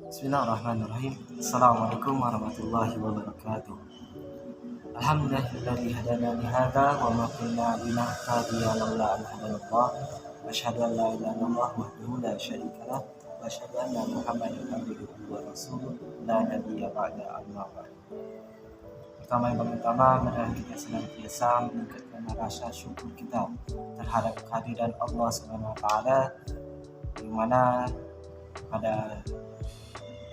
Bismillahirrahmanirrahim. Assalamualaikum warahmatullahi wabarakatuh. Alhamdulillahilladzi hadana li hadza wa ma kunna linahtadiya laula an hadanallah. Asyhadu an la ilaha illallah wahdahu la syarika lah wa asyhadu anna Muhammadan abduhu wa rasuluh la nabiyya ba'da amma ba'd. Pertama, marilah kita senantiasa meningkatkan rasa syukur kita terhadap kehadiran Allah Subhanahu wa taala, di mana pada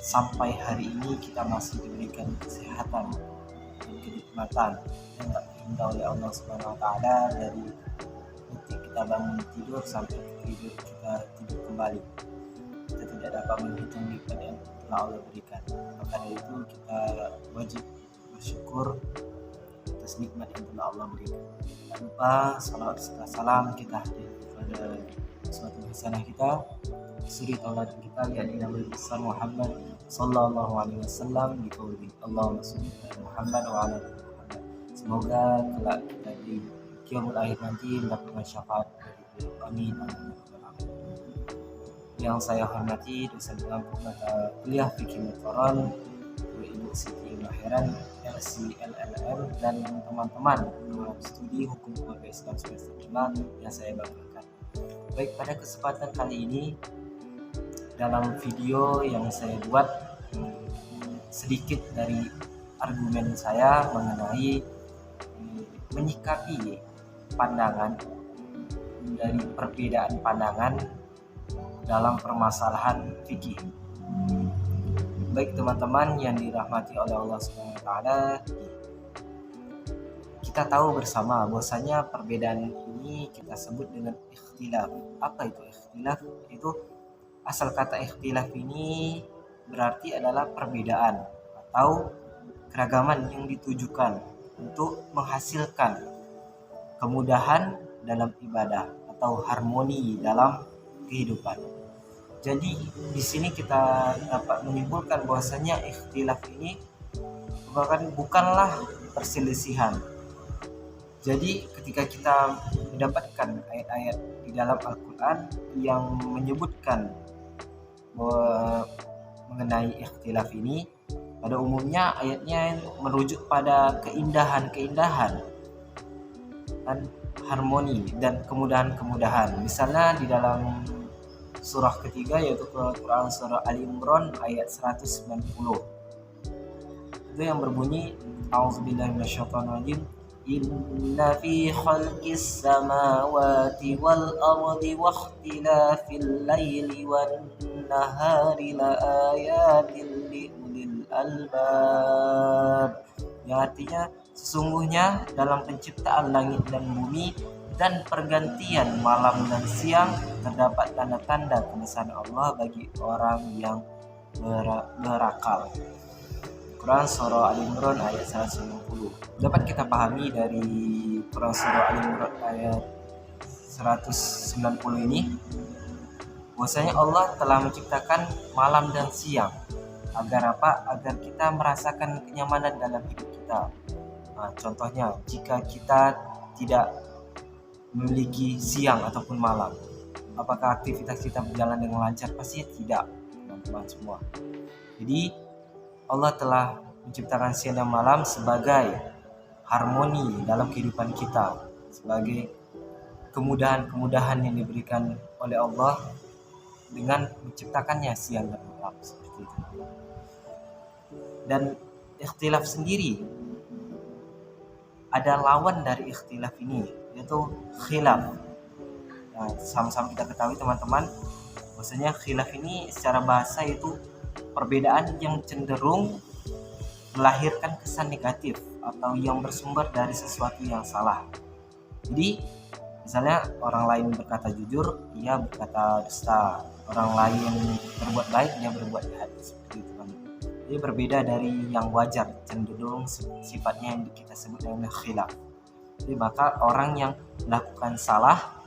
sampai hari ini kita masih diberikan kesehatan dan kenikmatan yang tak terhingga oleh Allah Subhanahu wa taala dari detik kita bangun tidur sampai tidur kita tidur kembali. Kita tidak dapat menghitung nikmat yang telah Allah berikan. Maka dari itu kita wajib bersyukur atas nikmat yang telah Allah berikan. Tak lupa salawat serta salam kita kepada suatu hasanah kita, suri tauladan kita, yakni Nabi besar Muhammad sallallahu alaihi wasallam, di qauli Allahumma shalli ala Muhammad wa ala ali Muhammad. Semoga kelak kita di kiamul akhir nanti mendapatkan syafaat dari beliau. Amin. Yang saya hormati dosen pengampu mata kuliah Fikih Muqarrar Ibu Siti Maheran LC/LLM dan teman-teman studi Hukum Keluarga Islam semester 5 yang saya banggakan. Baik, pada kesempatan kali ini dalam video yang saya buat sedikit dari argumen saya mengenai menyikapi pandangan dari perbedaan pandangan dalam permasalahan fikih. Baik teman-teman yang dirahmati oleh Allah Subhanahu wa taala, kita tahu bersama bahwasanya perbedaan ini kita sebut dengan ikhtilaf. Apa itu ikhtilaf? Itu asal kata ikhtilaf ini berarti adalah perbedaan atau keragaman yang ditujukan untuk menghasilkan kemudahan dalam ibadah atau harmoni dalam kehidupan. Jadi di sini kita dapat menyimpulkan bahwasanya ikhtilaf ini bukanlah perselisihan. Jadi ketika kita mendapatkan ayat-ayat di dalam Al-Quran yang menyebutkan mengenai ikhtilaf ini, pada umumnya ayatnya merujuk pada keindahan-keindahan dan harmoni dan kemudahan-kemudahan. Misalnya di dalam surah ketiga, yaitu Quran surah Ali Imran ayat 190. Itu yang berbunyi, A'udzubillahi minasyaitonirrajim. Inna fi khalqis samawati wal ardi wa ikhtilafil laili wan nahari la ayatin li ulil albab. Yang artinya sesungguhnya dalam penciptaan langit dan bumi dan pergantian malam dan siang terdapat tanda-tanda kebesaran Allah bagi orang yang berakal. Quran surah Ali Imran ayat 190. Dapat kita pahami dari Quran surah Ali Imran ayat 190 ini bahwasanya Allah telah menciptakan malam dan siang agar apa? Agar kita merasakan kenyamanan dalam hidup kita. Contohnya, jika kita tidak memiliki siang ataupun malam, apakah aktivitas kita berjalan dengan lancar? Pasti tidak, teman-teman semua. Jadi Allah telah menciptakan siang dan malam sebagai harmoni dalam kehidupan kita, sebagai kemudahan-kemudahan yang diberikan oleh Allah dengan menciptakannya siang dan malam seperti itu. Dan ikhtilaf sendiri ada lawan dari ikhtilaf ini, yaitu khilaf. Nah, sama-sama kita ketahui teman-teman, bahwasanya khilaf ini secara bahasa itu perbedaan yang cenderung melahirkan kesan negatif atau yang bersumber dari sesuatu yang salah. Jadi misalnya orang lain berkata jujur, dia berkata dusta. Orang lain berbuat baik, dia berbuat jahat. Seperti itu kan. Jadi berbeda dari yang wajar, cenderung sifatnya yang kita sebut dengan khilaf. Jadi maka orang yang melakukan salah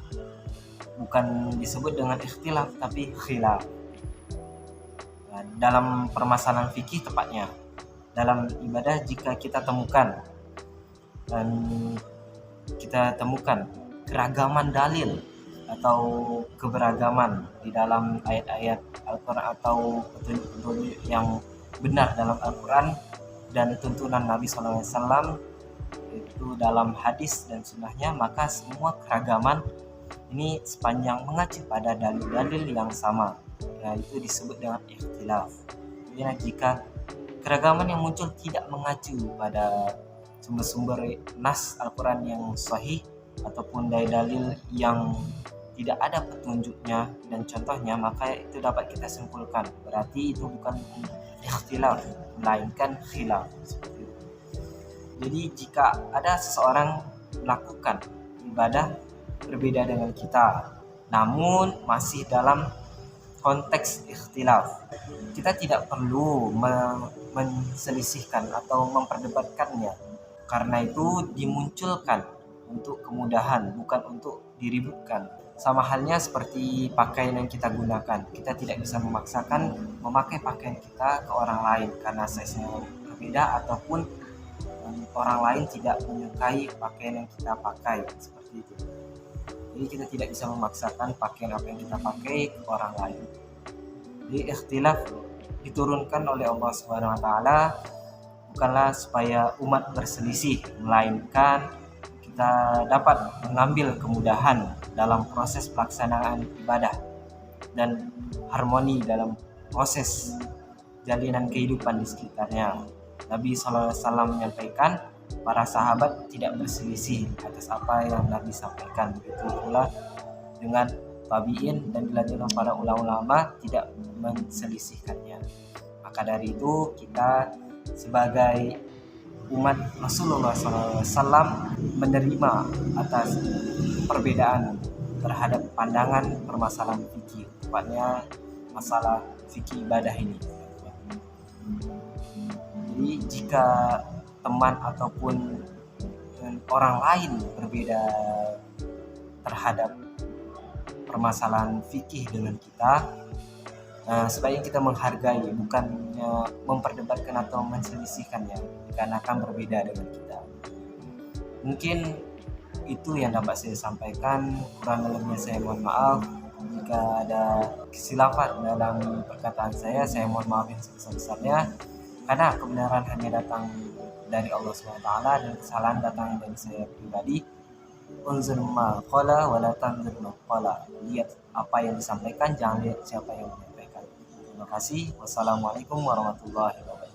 bukan disebut dengan ikhtilaf tapi khilaf. Nah, dalam permasalahan fikih tepatnya, dalam ibadah jika kita temukan keragaman dalil atau keberagaman di dalam ayat-ayat Al-Quran atau petunjuk-petunjuk yang benar dalam Al-Quran dan tuntunan Nabi SAW itu dalam hadis dan sunnahnya, maka semua keragaman ini sepanjang mengacu pada dalil-dalil yang sama, yaitu disebut dengan ikhtilaf. Jadi jika keragaman yang muncul tidak mengacu pada sumber-sumber nas Al-Quran yang sahih ataupun dalil yang tidak ada petunjuknya dan contohnya, maka itu dapat kita simpulkan berarti itu bukan ikhtilaf melainkan khilaf, seperti itu. Jadi jika ada seseorang melakukan ibadah berbeda dengan kita namun masih dalam konteks ikhtilaf, kita tidak perlu menselisihkan atau memperdebatkannya, karena itu dimunculkan untuk kemudahan, bukan untuk diributkan. Sama halnya seperti pakaian yang kita gunakan, kita tidak bisa memaksakan memakai pakaian kita ke orang lain karena size-nya berbeda ataupun orang lain tidak menyukai pakaian yang kita pakai, seperti itu. Jadi kita tidak bisa memaksakan pakaian apa yang kita pakai ke orang lain. Jadi ikhtilaf diturunkan oleh Allah Subhanahu wa taala bukanlah supaya umat berselisih, melainkan kita dapat mengambil kemudahan dalam proses pelaksanaan ibadah dan harmoni dalam proses jalinan kehidupan di sekitarnya. Nabi SAW menyampaikan para sahabat tidak berselisih atas apa yang Nabi sampaikan. Begitu pula dengan tabi'in dan dilanjutkan para ulama-ulama tidak menselisihkannya. Maka dari itu kita sebagai umat Rasulullah SAW menerima atas perbedaan terhadap pandangan permasalahan fikih, tepatnya masalah fikih ibadah ini. Jadi jika teman ataupun orang lain berbeda terhadap permasalahan fikih dengan kita, sebaiknya kita menghargai, bukannya memperdebatkan atau menselisihkannya karena akan berbeda dengan kita. Mungkin itu yang dapat saya sampaikan, kurang lebihnya saya mohon maaf. Jika ada kesilapan dalam perkataan saya mohon maaf yang sebesar-besarnya, karena kebenaran hanya datang dari Allah SWT dan kesalahan datang dari saya pribadi. Unzur ma qala wa la tanzur ma qala. Lihat apa yang disampaikan, jangan lihat siapa yang menyampaikan. Terima kasih. Wassalamualaikum warahmatullahi wabarakatuh.